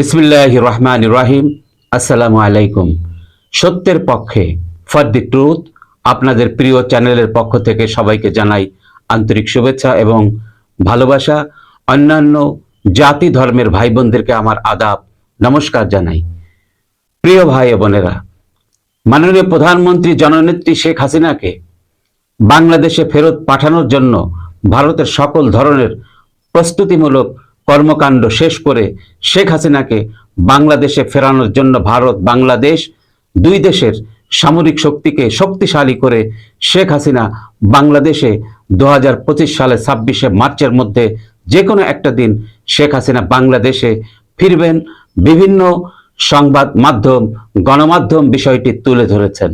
বিসমিল্লাহির রহমানির রহিম। আসসালামু আলাইকুম। সত্যের পক্ষে, ফর দি ট্রুথ, আপনাদের প্রিয় চ্যানেলের পক্ষ থেকে সবাইকে জানাই আন্তরিক শুভেচ্ছা এবং ভালোবাসা। অন্যান্য জাতি ধর্মের ভাই বোনদেরকে আমার আদাব, নমস্কার জানাই। প্রিয় ভাই ও বোনেরা, মাননীয় প্রধানমন্ত্রী জননেত্রী শেখ হাসিনাকে বাংলাদেশে ফেরত পাঠানোর জন্য ভারতের সকল ধরনের প্রস্তুতিমূলক কর্মকাণ্ড শেষ করে শেখ হাসিনাকে বাংলাদেশে ফেরানোর জন্য ভারত বাংলাদেশ দুই দেশের সামরিক শক্তিকে শক্তিশালী করে শেখ হাসিনা বাংলাদেশে 2025 সালে 26শে মার্চের মধ্যে যে কোনো একটা দিন শেখ হাসিনা বাংলাদেশে ফিরবেন। বিভিন্ন সংবাদ মাধ্যম, গণমাধ্যম বিষয়টি তুলে ধরেছেন।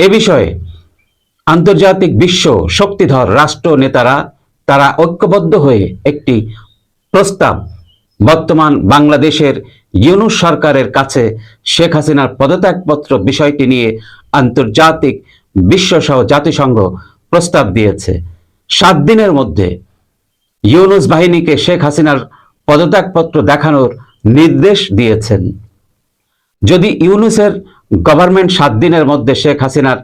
এ বিষয়ে আন্তর্জাতিক বিশ্ব শক্তিধর রাষ্ট্র নেতারা তারা ঐক্যবদ্ধ হয়ে একটি প্রস্তাব বর্তমান বাংলাদেশের ইউনূস সরকারের কাছে শেখ হাসিনার পদত্যাগপত্র বিষয়টি নিয়ে আন্তর্জাতিক বিশ্বসহ জাতিসংঘ প্রস্তাব দিয়েছে। 7 দিনের মধ্যে ইউনূস বাহিনীকে শেখ হাসিনার পদত্যাগপত্র দেখানোর নির্দেশ দিয়েছেন। যদি ইউনূসের গভর্নমেন্ট 7 দিনের মধ্যে শেখ হাসিনার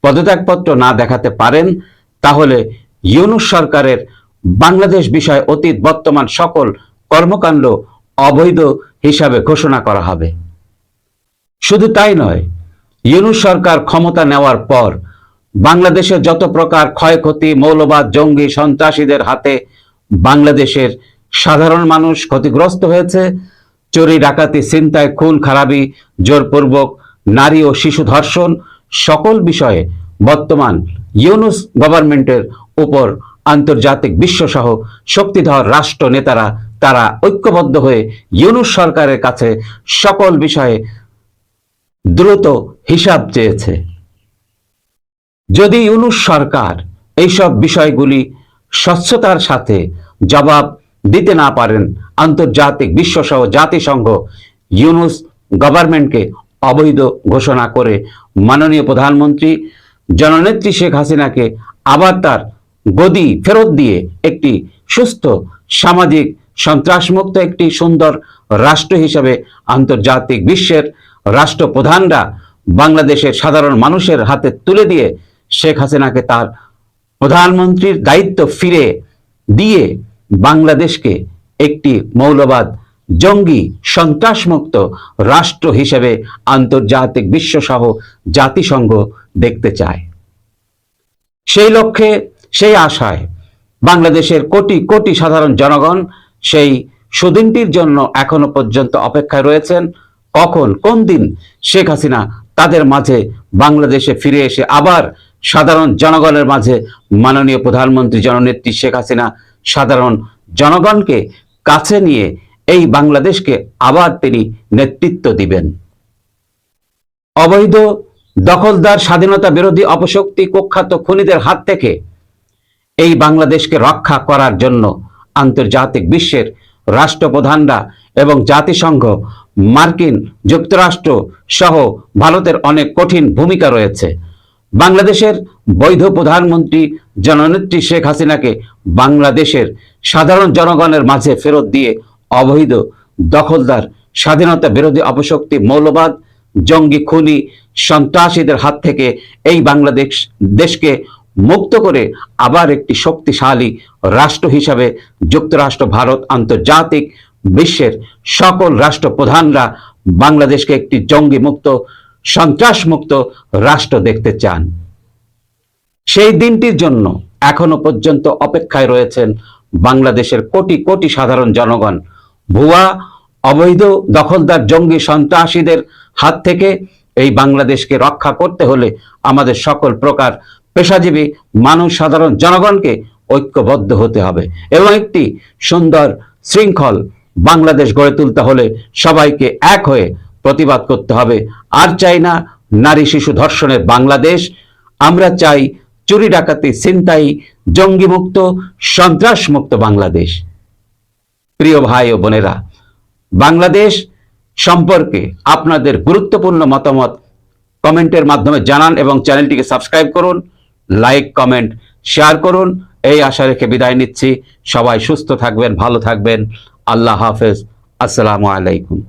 পদত্যাগপত্র না দেখাতে পারেন, তাহলে ইউনূস সরকারের বাংলাদেশ বিষয়ে অতীত বর্তমান সকল কর্মকাণ্ড অবৈধ হিসাবে ঘোষণা করা হবে। শুধু তাই নয়, ইউনূস সরকার ক্ষমতা নেওয়ার পর বাংলাদেশের যত প্রকার ক্ষয়ক্ষতি, মৌলবাদ, জঙ্গি, সন্ত্রাসীদের হাতে বাংলাদেশের সাধারণ মানুষ ক্ষতিগ্রস্ত হয়েছে। চুরি, ডাকাতি, ছিনতাই, খুন খারাপি, জোরপূর্বক নারী ও শিশু ধর্ষণ সকল বিষয়ে বর্তমান ইউনূস গভর্নমেন্টের উপর আন্তর্জাতিক বিশ্বসহ শক্তিধর রাষ্ট্র নেতারা তারা ঐক্যবদ্ধ হয়ে ইউনূস সরকারের কাছে সকল বিষয়ে দ্রুত হিসাব চেয়েছে। যদি ইউনূস সরকার এইসব বিষয়গুলি স্বচ্ছতার সাথে জবাব দিতে না পারেন, আন্তর্জাতিক বিশ্বসহ জাতিসংঘ ইউনূস গভর্নমেন্টকে অবৈধ ঘোষণা করে মাননীয় প্রধানমন্ত্রী জননেত্রী শেখ হাসিনাকে আবার তার গদি ফেরত দিয়ে একটি সুস্থ সামাজিক সন্ত্রাসমুক্ত একটি সুন্দর রাষ্ট্র হিসেবে আন্তর্জাতিক বিশ্বের রাষ্ট্রপ্রধানরা বাংলাদেশের সাধারণ মানুষের হাতে তুলে দিয়ে শেখ হাসিনাকে তার প্রধানমন্ত্রীর দায়িত্ব ফিরে দিয়ে বাংলাদেশকে একটি মৌলবাদ, জঙ্গি, সন্ত্রাসমুক্ত রাষ্ট্র হিসেবে আন্তর্জাতিক বিশ্বসহ জাতিসংঘ দেখতে চায়। সেই লক্ষ্যে, সেই আশায় বাংলাদেশের কোটি কোটি সাধারণ জনগণ সেই সুদিনটির জন্য এখনো পর্যন্ত অপেক্ষায় রয়েছেন। কখন, কোন দিন শেখ হাসিনা তাদের মাঝে বাংলাদেশে ফিরে এসে আবার সাধারণ জনগণের মাঝে মাননীয় প্রধানমন্ত্রী জননেত্রী শেখ হাসিনা সাধারণ জনগণকে কাছে নিয়ে এই বাংলাদেশকে আবার তিনি নেতৃত্ব দিবেন। অবৈধ দখলদার, স্বাধীনতা বিরোধী অপশক্তি, কুখ্যাত খুনিদের হাত থেকে এই বাংলাদেশকে রক্ষা করার জন্য আন্তর্জাতিক বিশ্বের রাষ্ট্রপ্রধানরা এবং জাতিসংঘ, মার্কিন যুক্তরাষ্ট্র সহ ভারতের অনেক কঠিন ভূমিকা রয়েছে। বাংলাদেশের বৈধ প্রধানমন্ত্রী জননেত্রী শেখ হাসিনাকে বাংলাদেশের সাধারণ জনগণের মাঝে ফেরত দিয়ে অবৈধ দখলদার, স্বাধীনতা বিরোধী অপশক্তি, মৌলবাদ, জঙ্গি, খুনি, সন্ত্রাসীদের হাত থেকে এই বাংলাদেশ দেশকে মুক্ত করে আবার একটি শক্তিশালী রাষ্ট্র হিসাবে যুক্তরাষ্ট্র, ভারত, আন্তর্জাতিক বিশ্বের সকল রাষ্ট্রপ্রধানরা বাংলাদেশকে একটি জঙ্গি মুক্ত, সন্ত্রাস মুক্ত রাষ্ট্র দেখতে চান। সেই দিনটির জন্য এখনো পর্যন্ত অপেক্ষায় রয়েছেন বাংলাদেশের কোটি কোটি সাধারণ জনগণ। ভুয়া, অবৈধ দখলদার, জঙ্গি, সন্ত্রাসীদের হাত থেকে এই বাংলাদেশকে রক্ষা করতে হলে আমাদের সকল প্রকার পেশাজীবী মানুষ, সাধারণ জনগণকে ঐক্যবদ্ধ হতে হবে এবং একটি সুন্দর শৃঙ্খল বাংলাদেশ গড়ে তুলতে হলে সবাইকে এক হয়ে প্রতিবাদ করতে হবে। আর চাই না নারী শিশু ধর্ষণের বাংলাদেশ, আমরা চাই চুরি, ডাকাতি, ছিনতাই, জঙ্গি মুক্ত, সন্ত্রাস মুক্ত বাংলাদেশ। প্রিয় ভাই ও বোনেরা, বাংলাদেশ সম্পর্কে আপনাদের গুরুত্বপূর্ণ মতামত কমেন্টের মাধ্যমে জানান এবং চ্যানেলটিকে সাবস্ক্রাইব করুন, লাইক, কমেন্ট, শেয়ার করুন। এই আশা রেখে বিদায় নিচ্ছি। সবাই সুস্থ থাকবেন, ভালো থাকবেন। আল্লাহ হাফেজ। আসসালামু আলাইকুম।